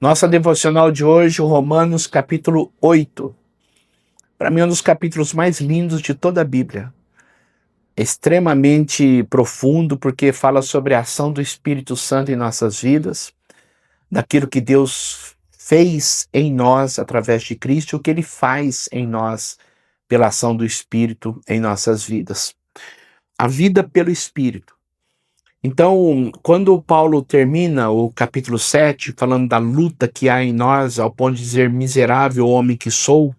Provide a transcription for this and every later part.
Nossa devocional de hoje, Romanos capítulo 8. Para mim, é um dos capítulos mais lindos de toda a Bíblia. Extremamente profundo, porque fala sobre a ação do Espírito Santo em nossas vidas, daquilo que Deus fez em nós através de Cristo, o que Ele faz em nós pela ação do Espírito em nossas vidas. A vida pelo Espírito. Então, quando Paulo termina o capítulo 7, falando da luta que há em nós, ao ponto de dizer, miserável homem que sou,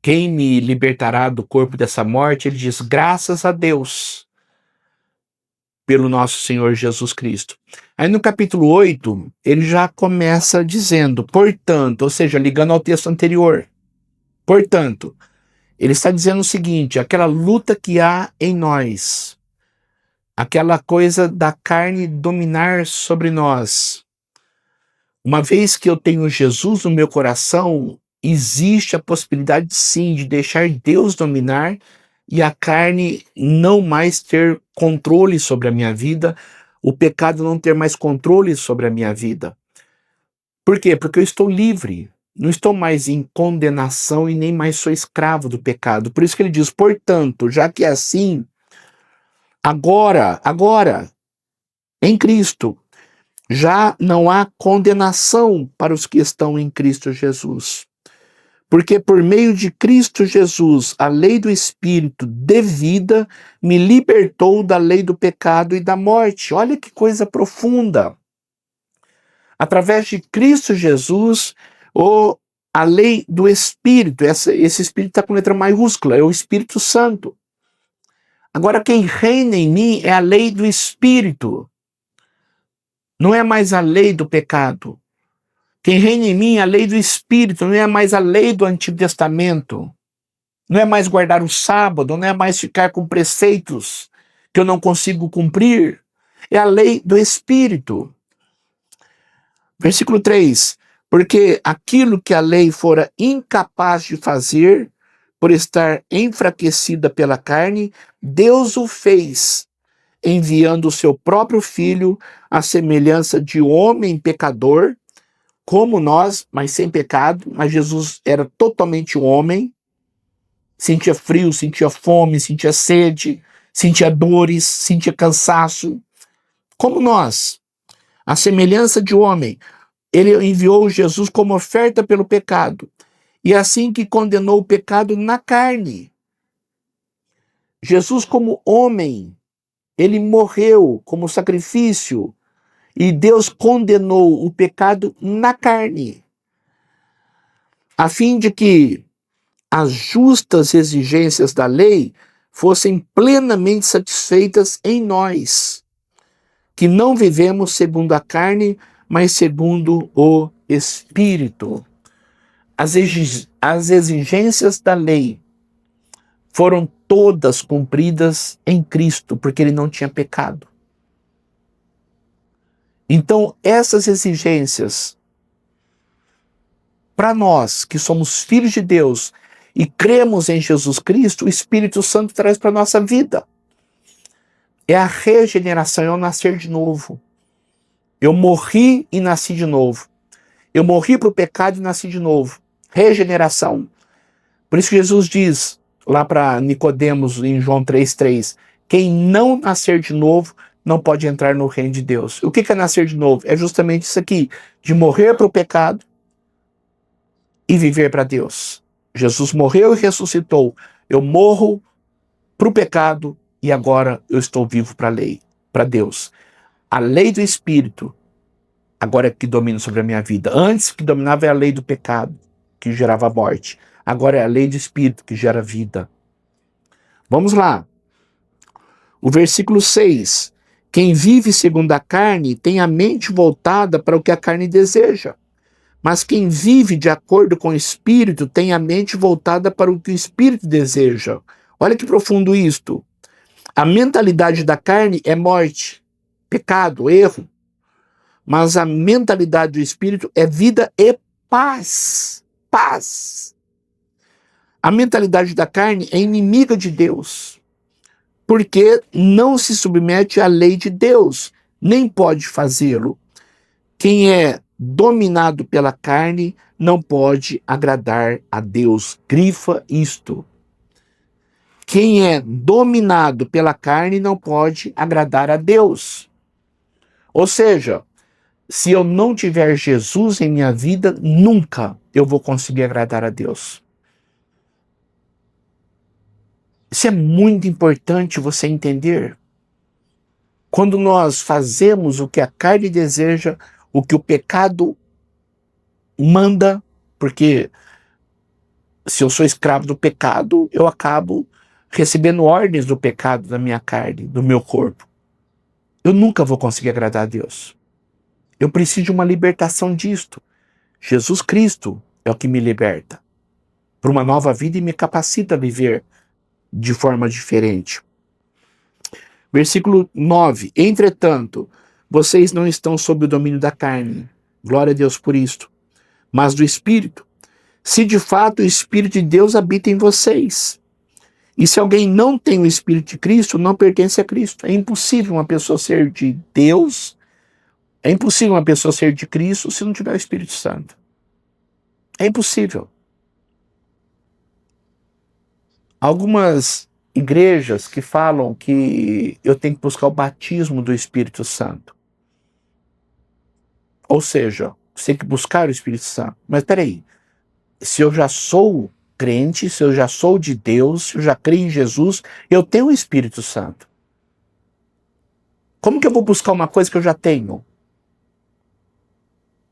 quem me libertará do corpo dessa morte? Ele diz, graças a Deus, pelo nosso Senhor Jesus Cristo. Aí no capítulo 8, ele já começa dizendo, portanto, ou seja, ligando ao texto anterior, portanto, ele está dizendo o seguinte, aquela luta que há em nós, aquela coisa da carne dominar sobre nós. Uma vez que eu tenho Jesus no meu coração, existe a possibilidade, sim, de deixar Deus dominar e a carne não mais ter controle sobre a minha vida, o pecado não ter mais controle sobre a minha vida. Por quê? Porque eu estou livre. Não estou mais em condenação e nem mais sou escravo do pecado. Por isso que ele diz, portanto, já que é assim, agora, em Cristo, já não há condenação para os que estão em Cristo Jesus. Porque por meio de Cristo Jesus, a lei do Espírito de vida me libertou da lei do pecado e da morte. Olha que coisa profunda. Através de Cristo Jesus, a lei do Espírito, esse Espírito está com letra maiúscula, é o Espírito Santo. Agora, quem reina em mim é a lei do Espírito. Não é mais a lei do pecado. Quem reina em mim é a lei do Espírito, não é mais a lei do Antigo Testamento. Não é mais guardar o sábado, não é mais ficar com preceitos que eu não consigo cumprir. É a lei do Espírito. Versículo 3. Porque aquilo que a lei fora incapaz de fazer, por estar enfraquecida pela carne, Deus o fez, enviando o seu próprio Filho à semelhança de homem pecador, como nós, mas sem pecado. Mas Jesus era totalmente homem, sentia frio, sentia fome, sentia sede, sentia dores, sentia cansaço, como nós. A semelhança de homem, ele enviou Jesus como oferta pelo pecado, e assim que condenou o pecado na carne. Jesus como homem, ele morreu como sacrifício, e Deus condenou o pecado na carne, a fim de que as justas exigências da lei fossem plenamente satisfeitas em nós, que não vivemos segundo a carne, mas segundo o Espírito. As exigências da lei foram todas cumpridas em Cristo, porque ele não tinha pecado. Então, essas exigências, para nós que somos filhos de Deus e cremos em Jesus Cristo, o Espírito Santo traz para a nossa vida. É a regeneração, é o nascer de novo. Eu morri e nasci de novo. Eu morri para o pecado e nasci de novo. Regeneração. Por isso que Jesus diz lá para Nicodemos em João 3,3, quem não nascer de novo não pode entrar no reino de Deus. O que é nascer de novo? É justamente isso aqui, de morrer para o pecado e viver para Deus. Jesus morreu e ressuscitou. Eu morro para o pecado e agora eu estou vivo para a lei, para Deus. A lei do Espírito agora é que domina sobre a minha vida. Antes que dominava é a lei do pecado, que gerava morte. Agora é a lei do Espírito que gera vida. Vamos lá. O versículo 6. Quem vive segundo a carne tem a mente voltada para o que a carne deseja. Mas quem vive de acordo com o Espírito tem a mente voltada para o que o Espírito deseja. Olha que profundo isto. A mentalidade da carne é morte, pecado, erro. Mas a mentalidade do Espírito é vida e paz. Paz. A mentalidade da carne é inimiga de Deus, porque não se submete à lei de Deus, nem pode fazê-lo. Quem é dominado pela carne não pode agradar a Deus. Grifa isto. Quem é dominado pela carne não pode agradar a Deus. Ou seja, se eu não tiver Jesus em minha vida, nunca eu vou conseguir agradar a Deus. Isso é muito importante você entender. Quando nós fazemos o que a carne deseja, o que o pecado manda, porque se eu sou escravo do pecado, eu acabo recebendo ordens do pecado da minha carne, do meu corpo. Eu nunca vou conseguir agradar a Deus. Eu preciso de uma libertação disto. Jesus Cristo é o que me liberta para uma nova vida e me capacita a viver de forma diferente. Versículo 9. Entretanto, vocês não estão sob o domínio da carne. Glória a Deus por isto. Mas do Espírito. Se de fato o Espírito de Deus habita em vocês. E se alguém não tem o Espírito de Cristo, não pertence a Cristo. É impossível uma pessoa ser de Deus, é impossível uma pessoa ser de Cristo se não tiver o Espírito Santo. É impossível. Algumas igrejas que falam que eu tenho que buscar o batismo do Espírito Santo. Ou seja, você tem que buscar o Espírito Santo. Mas peraí, se eu já sou crente, se eu já sou de Deus, se eu já creio em Jesus, eu tenho o Espírito Santo. Como que eu vou buscar uma coisa que eu já tenho?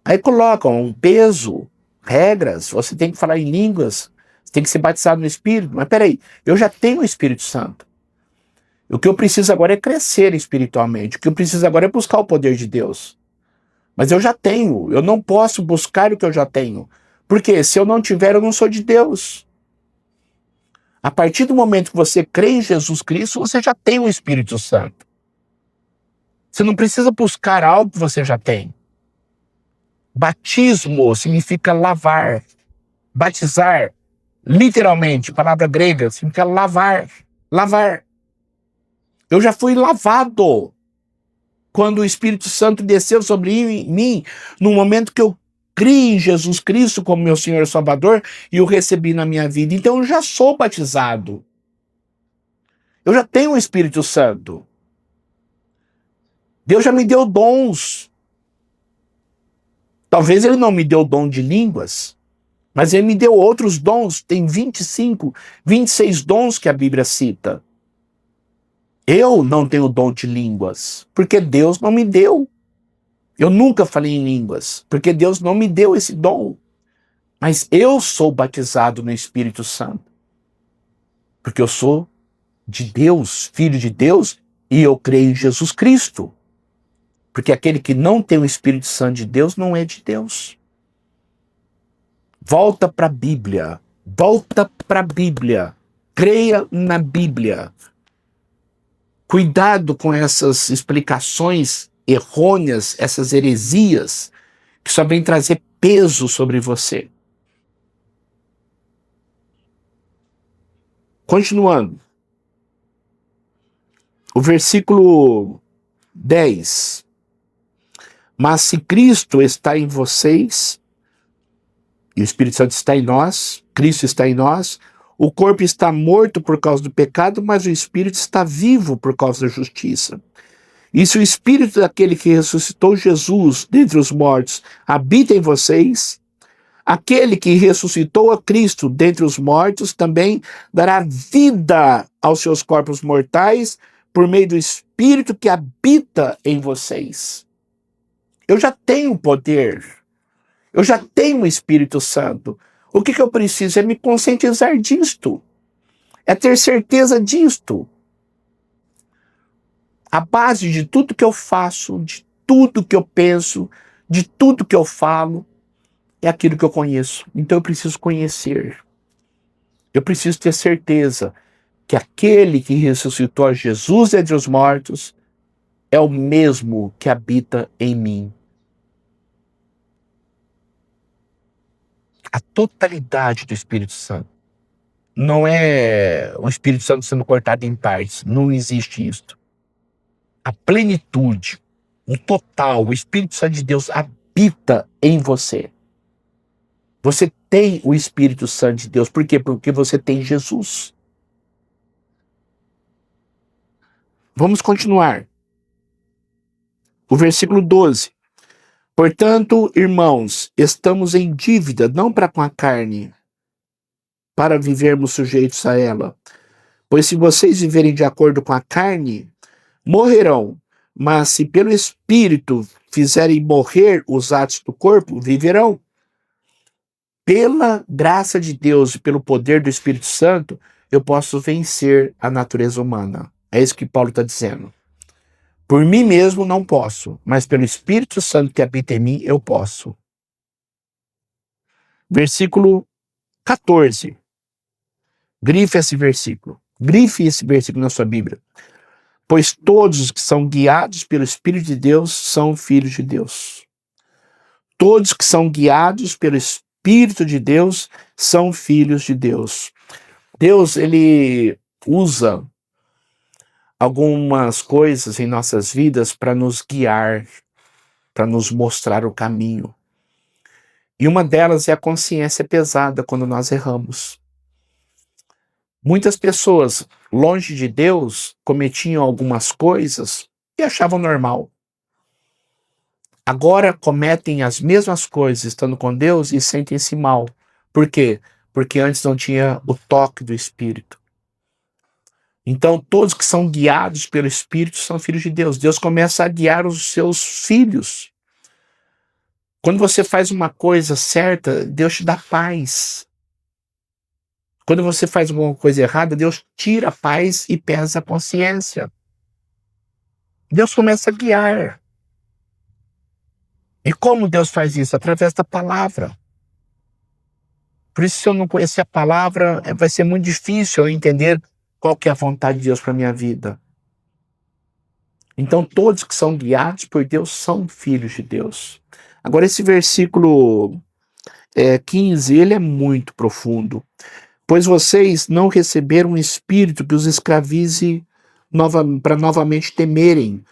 Aí colocam um peso, regras, você tem que falar em línguas, você tem que ser batizado no Espírito. Mas peraí, eu já tenho o Espírito Santo. O que eu preciso agora é crescer espiritualmente. O que eu preciso agora é buscar o poder de Deus. Mas eu já tenho, eu não posso buscar o que eu já tenho. Porque se eu não tiver, eu não sou de Deus. A partir do momento que você crê em Jesus Cristo, você já tem o Espírito Santo. Você não precisa buscar algo que você já tem. Batismo significa lavar. Batizar, literalmente, palavra grega, significa lavar. Lavar. Eu já fui lavado quando o Espírito Santo desceu sobre mim, no momento que eu criei em Jesus Cristo como meu Senhor e Salvador e o recebi na minha vida. Então eu já sou batizado. Eu já tenho o Espírito Santo. Deus já me deu dons. Talvez ele não me deu o dom de línguas, mas ele me deu outros dons. Tem 25, 26 dons que a Bíblia cita. Eu não tenho dom de línguas, porque Deus não me deu. Eu nunca falei em línguas, porque Deus não me deu esse dom. Mas eu sou batizado no Espírito Santo, porque eu sou de Deus, filho de Deus, e eu creio em Jesus Cristo. Porque aquele que não tem o Espírito Santo de Deus não é de Deus. Volta para a Bíblia. Volta para a Bíblia. Creia na Bíblia. Cuidado com essas explicações errôneas, essas heresias, que só vêm trazer peso sobre você. Continuando. O versículo 10. Mas se Cristo está em vocês, e o Espírito Santo está em nós, Cristo está em nós, o corpo está morto por causa do pecado, mas o Espírito está vivo por causa da justiça. E se o Espírito daquele que ressuscitou Jesus dentre os mortos habita em vocês, aquele que ressuscitou a Cristo dentre os mortos também dará vida aos seus corpos mortais por meio do Espírito que habita em vocês. Eu já tenho poder. Eu já tenho o Espírito Santo. O que eu preciso é me conscientizar disto. É ter certeza disto. A base de tudo que eu faço, de tudo que eu penso, de tudo que eu falo, é aquilo que eu conheço. Então eu preciso conhecer. Eu preciso ter certeza que aquele que ressuscitou a Jesus entre os mortos é o mesmo que habita em mim. A totalidade do Espírito Santo. Não é o Espírito Santo sendo cortado em partes. Não existe isso. A plenitude, o total, o Espírito Santo de Deus habita em você. Você tem o Espírito Santo de Deus. Por quê? Porque você tem Jesus. Vamos continuar. O versículo 12. Portanto, irmãos, estamos em dívida, não para com a carne, para vivermos sujeitos a ela. Pois se vocês viverem de acordo com a carne, morrerão. Mas se pelo Espírito fizerem morrer os atos do corpo, viverão. Pela graça de Deus e pelo poder do Espírito Santo, eu posso vencer a natureza humana. É isso que Paulo está dizendo. Por mim mesmo não posso, mas pelo Espírito Santo que habita em mim, eu posso. Versículo 14. Grife esse versículo. Grife esse versículo na sua Bíblia. Pois todos os que são guiados pelo Espírito de Deus são filhos de Deus. Todos que são guiados pelo Espírito de Deus são filhos de Deus. Deus, ele usa algumas coisas em nossas vidas para nos guiar, para nos mostrar o caminho. E uma delas é a consciência pesada quando nós erramos. Muitas pessoas, longe de Deus, cometiam algumas coisas e achavam normal. Agora cometem as mesmas coisas estando com Deus e sentem-se mal. Por quê? Porque antes não tinha o toque do Espírito. Então, todos que são guiados pelo Espírito são filhos de Deus. Deus começa a guiar os seus filhos. Quando você faz uma coisa certa, Deus te dá paz. Quando você faz alguma coisa errada, Deus tira a paz e pesa a consciência. Deus começa a guiar. E como Deus faz isso? Através da palavra. Por isso, se eu não conhecer a palavra, vai ser muito difícil eu entender qual que é a vontade de Deus para a minha vida. Então, todos que são guiados por Deus são filhos de Deus. Agora, esse versículo 15, ele é muito profundo. Pois vocês não receberam um espírito que os escravize para novamente temerem,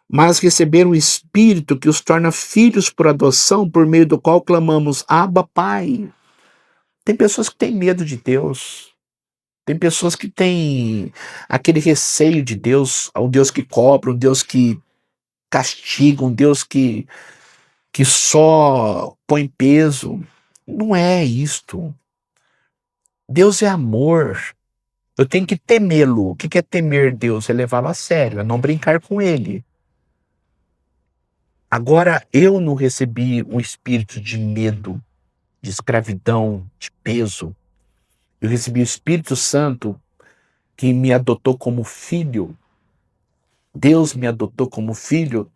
mas receberam um espírito que os torna filhos por adoção, por meio do qual clamamos, Abba, Pai. Tem pessoas que têm medo de Deus. Tem pessoas que têm aquele receio de Deus, um Deus que cobra, um Deus que castiga, um Deus que só põe peso. Não é isto. Deus é amor. Eu tenho que temê-lo. O que é temer Deus? É levá-lo a sério, é não brincar com ele. Agora, eu não recebi um espírito de medo, de escravidão, de peso. Eu recebi o Espírito Santo que me adotou como filho. Deus me adotou como filho.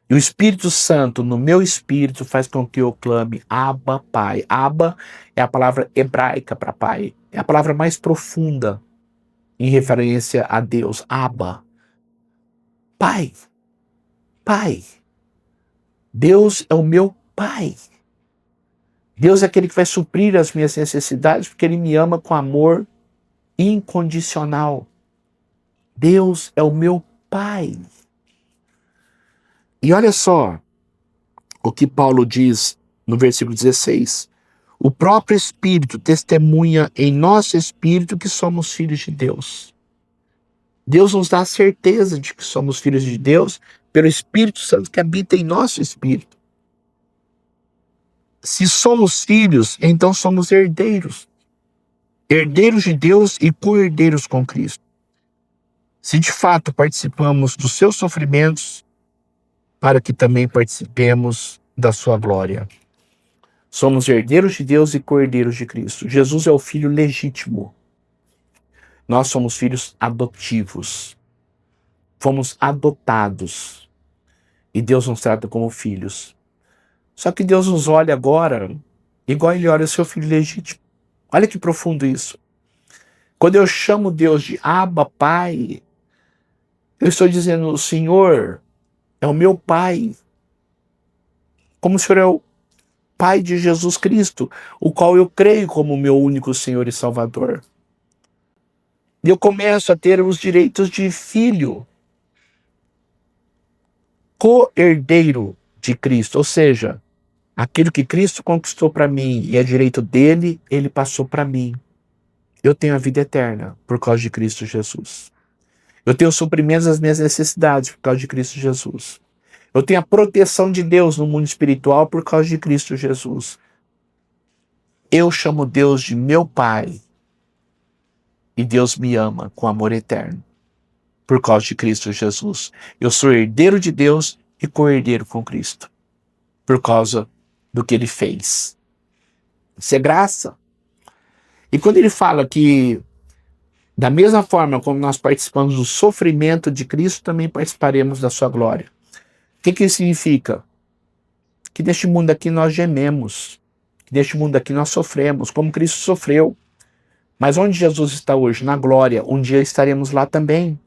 E o Espírito Santo, no meu espírito, faz com que eu clame Abba, Pai. Abba é a palavra hebraica para pai. É a palavra mais profunda em referência a Deus. Abba. Pai. Pai. Deus é o meu Pai. Deus é aquele que vai suprir as minhas necessidades porque Ele me ama com amor incondicional. Deus é o meu Pai. E olha só o que Paulo diz no versículo 16. O próprio Espírito testemunha em nosso espírito que somos filhos de Deus. Deus nos dá a certeza de que somos filhos de Deus pelo Espírito Santo que habita em nosso espírito. Se somos filhos, então somos herdeiros. Herdeiros de Deus e co-herdeiros com Cristo. Se de fato participamos dos seus sofrimentos, para que também participemos da sua glória. Somos herdeiros de Deus e co-herdeiros de Cristo. Jesus é o filho legítimo. Nós somos filhos adotivos. Fomos adotados. E Deus nos trata como filhos. Só que Deus nos olha agora igual Ele olha o seu filho legítimo. Olha que profundo isso. Quando eu chamo Deus de Abba, Pai, eu estou dizendo, o Senhor é o meu Pai. Como o Senhor é o Pai de Jesus Cristo, o qual eu creio como meu único Senhor e Salvador. E eu começo a ter os direitos de filho, co-herdeiro de Cristo, ou seja, aquilo que Cristo conquistou para mim e é direito dele, ele passou para mim. Eu tenho a vida eterna por causa de Cristo Jesus. Eu tenho o suprimento das minhas necessidades por causa de Cristo Jesus. Eu tenho a proteção de Deus no mundo espiritual por causa de Cristo Jesus. Eu chamo Deus de meu Pai. E Deus me ama com amor eterno por causa de Cristo Jesus. Eu sou herdeiro de Deus e co-herdeiro com Cristo por causa do que ele fez. Isso é graça. E quando ele fala que da mesma forma como nós participamos do sofrimento de Cristo, também participaremos da sua glória. O que isso significa? Que neste mundo aqui nós gememos, que neste mundo aqui nós sofremos, como Cristo sofreu. Mas onde Jesus está hoje? Na glória. Um dia estaremos lá também.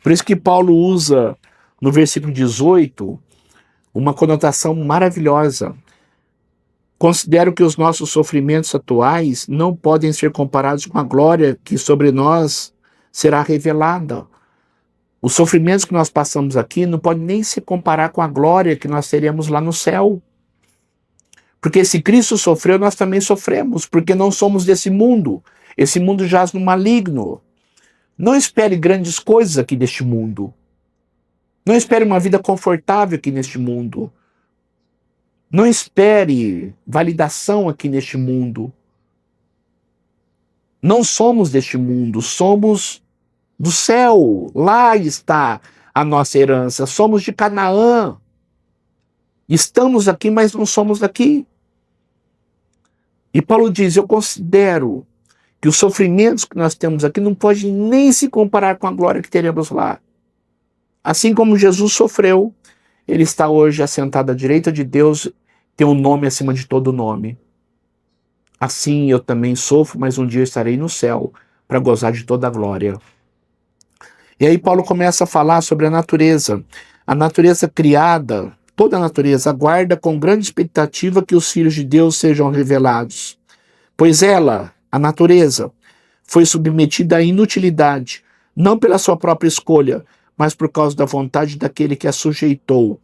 Por isso que Paulo usa no versículo 18 uma conotação maravilhosa. Considero que os nossos sofrimentos atuais não podem ser comparados com a glória que sobre nós será revelada. Os sofrimentos que nós passamos aqui não podem nem se comparar com a glória que nós teremos lá no céu. Porque se Cristo sofreu, nós também sofremos, porque não somos desse mundo. Esse mundo jaz no maligno. Não espere grandes coisas aqui neste mundo. Não espere uma vida confortável aqui neste mundo. Não espere validação aqui neste mundo. Não somos deste mundo, somos do céu. Lá está a nossa herança. Somos de Canaã. Estamos aqui, mas não somos daqui. E Paulo diz, eu considero que os sofrimentos que nós temos aqui não podem nem se comparar com a glória que teremos lá. Assim como Jesus sofreu, ele está hoje assentado à direita de Deus, tem um nome acima de todo nome. Assim eu também sofro, mas um dia estarei no céu para gozar de toda a glória. E aí Paulo começa a falar sobre a natureza. A natureza criada, toda a natureza, aguarda com grande expectativa que os filhos de Deus sejam revelados. Pois ela, a natureza, foi submetida à inutilidade, não pela sua própria escolha, mas por causa da vontade daquele que a sujeitou,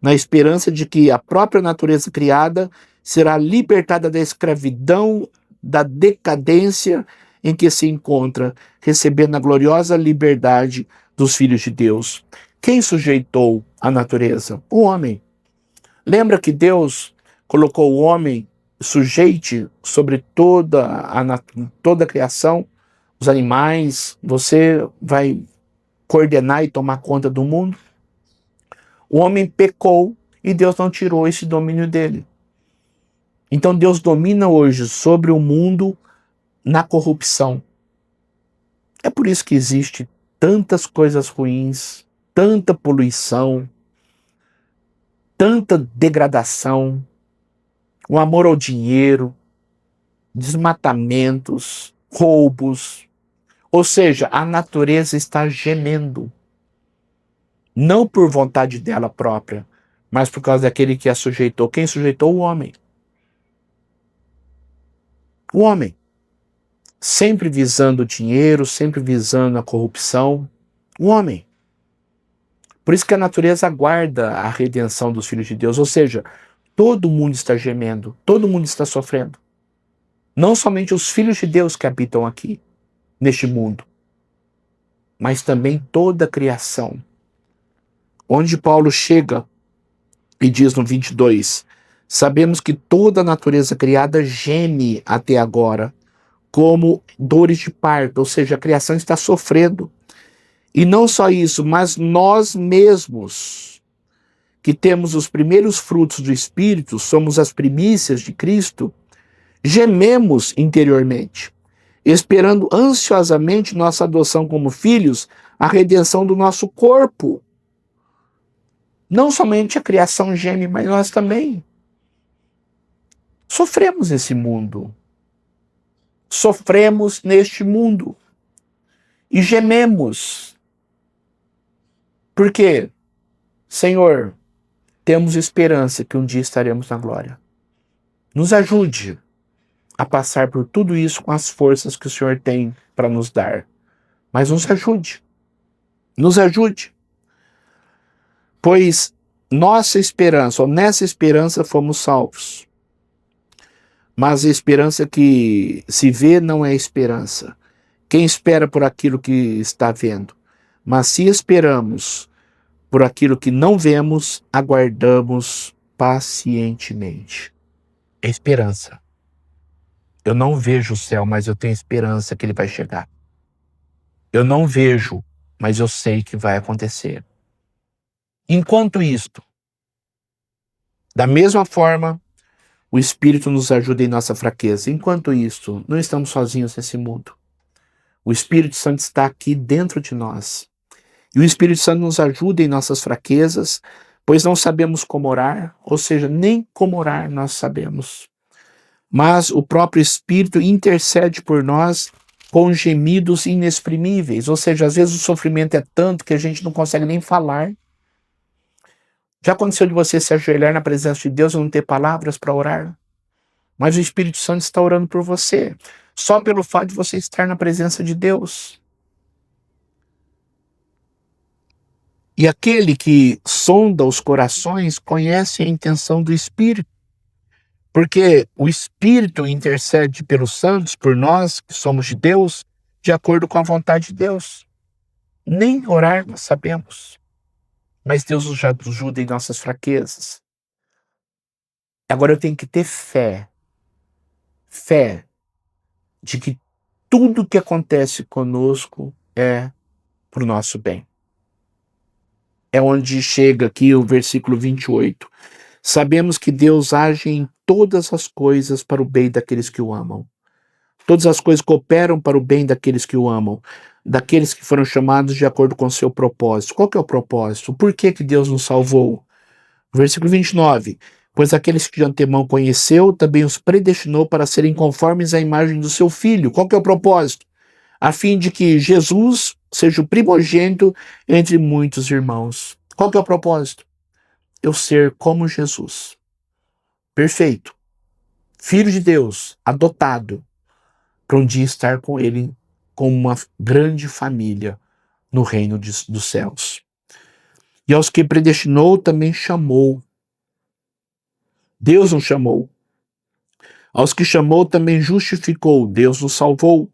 na esperança de que a própria natureza criada será libertada da escravidão, da decadência em que se encontra, recebendo a gloriosa liberdade dos filhos de Deus. Quem sujeitou a natureza? O homem. Lembra que Deus colocou o homem sujeite sobre toda a criação, os animais, você vai coordenar e tomar conta do mundo? O homem pecou e Deus não tirou esse domínio dele. Então Deus domina hoje sobre o mundo na corrupção. É por isso que existe tantas coisas ruins, tanta poluição, tanta degradação, o amor ao dinheiro, desmatamentos, roubos. Ou seja, a natureza está gemendo. Não por vontade dela própria, mas por causa daquele que a sujeitou. Quem sujeitou? O homem. O homem. Sempre visando o dinheiro, sempre visando a corrupção. O homem. Por isso que a natureza aguarda a redenção dos filhos de Deus. Ou seja, todo mundo está gemendo, todo mundo está sofrendo. Não somente os filhos de Deus que habitam aqui, neste mundo, mas também toda a criação. Onde Paulo chega e diz no 22, sabemos que toda a natureza criada geme até agora, como dores de parto, ou seja, a criação está sofrendo. E não só isso, mas nós mesmos, que temos os primeiros frutos do Espírito, somos as primícias de Cristo, gememos interiormente, esperando ansiosamente nossa adoção como filhos, a redenção do nosso corpo. Não somente a criação geme, mas nós também. Sofremos nesse mundo. Sofremos neste mundo. E gememos. Por quê? Senhor, temos esperança que um dia estaremos na glória. Nos ajude a passar por tudo isso com as forças que o Senhor tem para nos dar. Mas nos ajude. Nos ajude. Pois nossa esperança, ou nessa esperança fomos salvos. Mas a esperança que se vê não é esperança. Quem espera por aquilo que está vendo? Mas se esperamos por aquilo que não vemos, aguardamos pacientemente. É esperança. Eu não vejo o céu, mas eu tenho esperança que ele vai chegar. Eu não vejo, mas eu sei que vai acontecer. Enquanto isto, da mesma forma, o Espírito nos ajuda em nossa fraqueza. Enquanto isto, não estamos sozinhos nesse mundo. O Espírito Santo está aqui dentro de nós. E o Espírito Santo nos ajuda em nossas fraquezas, pois não sabemos como orar, ou seja, nem como orar nós sabemos. Mas o próprio Espírito intercede por nós com gemidos inexprimíveis, ou seja, às vezes o sofrimento é tanto que a gente não consegue nem falar. Já aconteceu de você se ajoelhar na presença de Deus e não ter palavras para orar? Mas o Espírito Santo está orando por você, só pelo fato de você estar na presença de Deus. E aquele que sonda os corações conhece a intenção do Espírito, porque o Espírito intercede pelos santos, por nós que somos de Deus, de acordo com a vontade de Deus. Nem orar nós sabemos, mas Deus nos ajuda em nossas fraquezas. Agora eu tenho que ter fé de que tudo que acontece conosco é para o nosso bem. É onde chega aqui o versículo 28. Sabemos que Deus age em todas as coisas para o bem daqueles que o amam. Todas as coisas cooperam para o bem daqueles que o amam, daqueles que foram chamados de acordo com o seu propósito. Qual que é o propósito? Por que Deus nos salvou? Versículo 29. Pois aqueles que de antemão conheceu, também os predestinou para serem conformes à imagem do seu Filho. Qual que é o propósito? A fim de que Jesus seja o primogênito entre muitos irmãos. Qual que é o propósito? Eu ser como Jesus. Perfeito. Filho de Deus, adotado, para um dia estar com ele como uma grande família no reino dos céus. E aos que predestinou também chamou. Deus nos chamou. Aos que chamou também justificou. Deus nos salvou.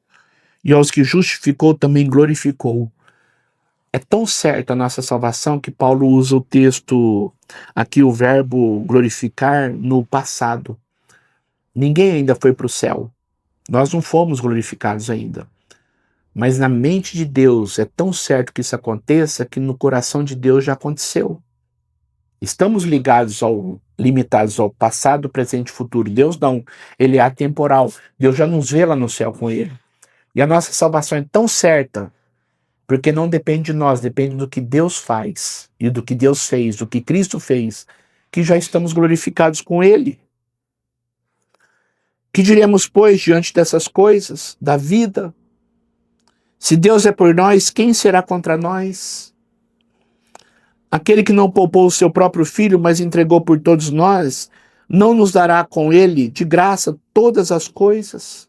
E aos que justificou também glorificou. É tão certa a nossa salvação que Paulo usa o texto, aqui o verbo glorificar, no passado. Ninguém ainda foi para o céu. Nós não fomos glorificados ainda. Mas na mente de Deus é tão certo que isso aconteça que no coração de Deus já aconteceu. Estamos limitados ao passado, presente e futuro. Deus não, ele é atemporal. Deus já nos vê lá no céu com ele. E a nossa salvação é tão certa, porque não depende de nós, depende do que Deus faz, e do que Deus fez, do que Cristo fez, que já estamos glorificados com ele. Que diremos, pois, diante dessas coisas, da vida? Se Deus é por nós, quem será contra nós? Aquele que não poupou o seu próprio filho, mas entregou por todos nós, não nos dará com ele, de graça, todas as coisas?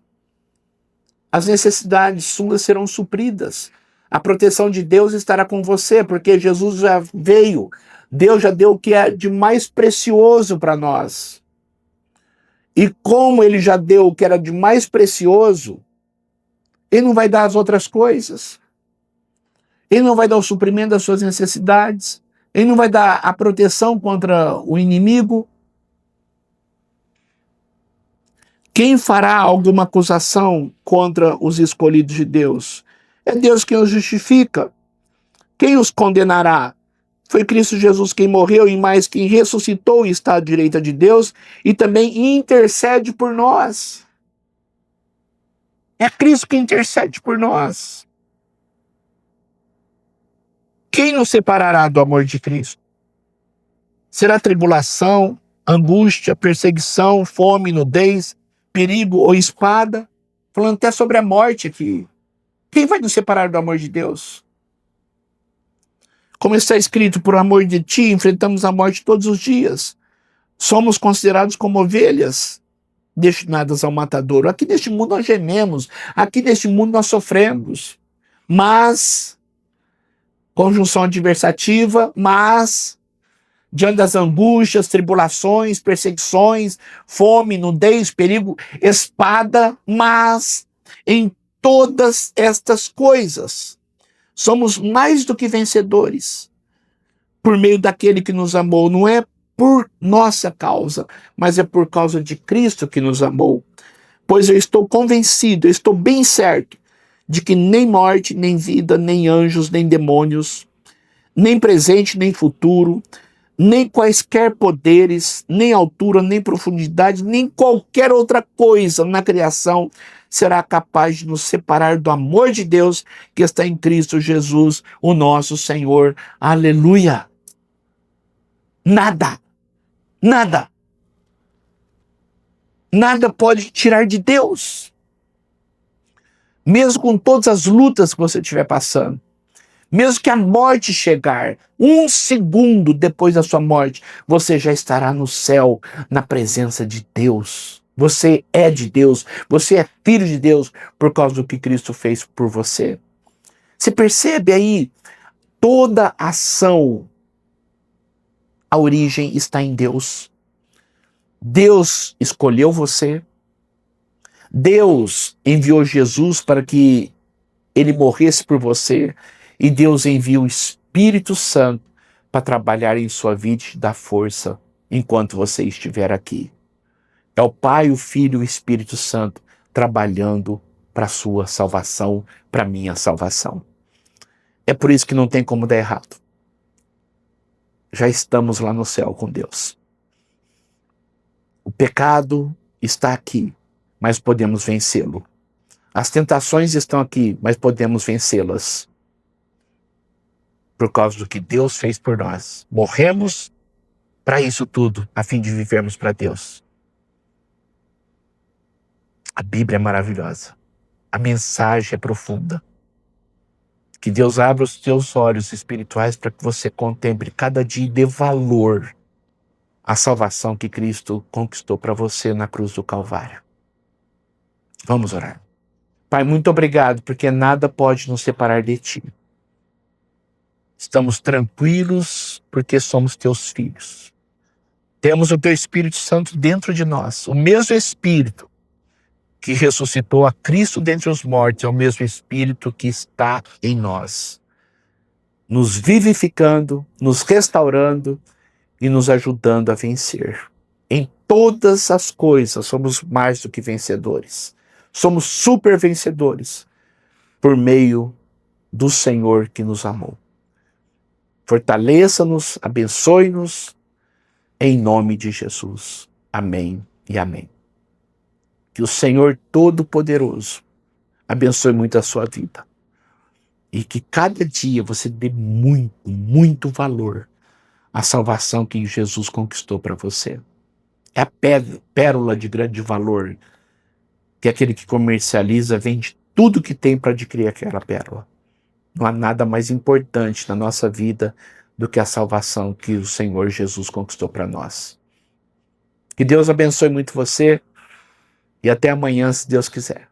As necessidades suas serão supridas. A proteção de Deus estará com você, porque Jesus já veio. Deus já deu o que é de mais precioso para nós. E como ele já deu o que era de mais precioso, ele não vai dar as outras coisas. Ele não vai dar o suprimento das suas necessidades. Ele não vai dar a proteção contra o inimigo. Quem fará alguma acusação contra os escolhidos de Deus? É Deus quem os justifica. Quem os condenará? Foi Cristo Jesus quem morreu e mais quem ressuscitou e está à direita de Deus e também intercede por nós. É Cristo que intercede por nós. Quem nos separará do amor de Cristo? Será tribulação, angústia, perseguição, fome, nudez, perigo ou espada? Falando até sobre a morte aqui. Quem vai nos separar do amor de Deus? Como está escrito, por amor de ti, enfrentamos a morte todos os dias. Somos considerados como ovelhas destinadas ao matadouro. Aqui neste mundo nós gememos, aqui neste mundo nós sofremos. Mas, conjunção adversativa, mas diante das angústias, tribulações, perseguições, fome, nudez, perigo, espada, mas em todas estas coisas somos mais do que vencedores por meio daquele que nos amou. Não é por nossa causa, mas é por causa de Cristo que nos amou. Pois eu estou convencido, eu estou bem certo de que nem morte, nem vida, nem anjos, nem demônios, nem presente, nem futuro, nem quaisquer poderes, nem altura, nem profundidade, nem qualquer outra coisa na criação será capaz de nos separar do amor de Deus que está em Cristo Jesus, o nosso Senhor. Aleluia! Nada, nada, nada pode tirar de Deus. Mesmo com todas as lutas que você estiver passando, mesmo que a morte chegar, 1 segundo depois da sua morte, você já estará no céu, na presença de Deus. Você é de Deus, você é filho de Deus por causa do que Cristo fez por você. Você percebe aí, toda ação, a origem está em Deus. Deus escolheu você. Deus enviou Jesus para que ele morresse por você. E Deus envia o Espírito Santo para trabalhar em sua vida e te dar força enquanto você estiver aqui. É o Pai, o Filho e o Espírito Santo trabalhando para a sua salvação, para a minha salvação. É por isso que não tem como dar errado. Já estamos lá no céu com Deus. O pecado está aqui, mas podemos vencê-lo. As tentações estão aqui, mas podemos vencê-las. Por causa do que Deus fez por nós. Morremos para isso tudo, a fim de vivermos para Deus. A Bíblia é maravilhosa. A mensagem é profunda. Que Deus abra os teus olhos espirituais para que você contemple cada dia e dê valor à salvação que Cristo conquistou para você na cruz do Calvário. Vamos orar. Pai, muito obrigado, porque nada pode nos separar de Ti. Estamos tranquilos porque somos Teus filhos. Temos o Teu Espírito Santo dentro de nós. O mesmo Espírito que ressuscitou a Cristo dentre os mortos é o mesmo Espírito que está em nós, nos vivificando, nos restaurando e nos ajudando a vencer. Em todas as coisas somos mais do que vencedores. Somos super vencedores por meio do Senhor que nos amou. Fortaleça-nos, abençoe-nos, em nome de Jesus. Amém e amém. Que o Senhor Todo-Poderoso abençoe muito a sua vida. E que cada dia você dê muito, muito valor à salvação que Jesus conquistou para você. É a pérola de grande valor, que aquele que comercializa vende tudo que tem para adquirir aquela pérola. Não há nada mais importante na nossa vida do que a salvação que o Senhor Jesus conquistou para nós. Que Deus abençoe muito você e até amanhã, se Deus quiser.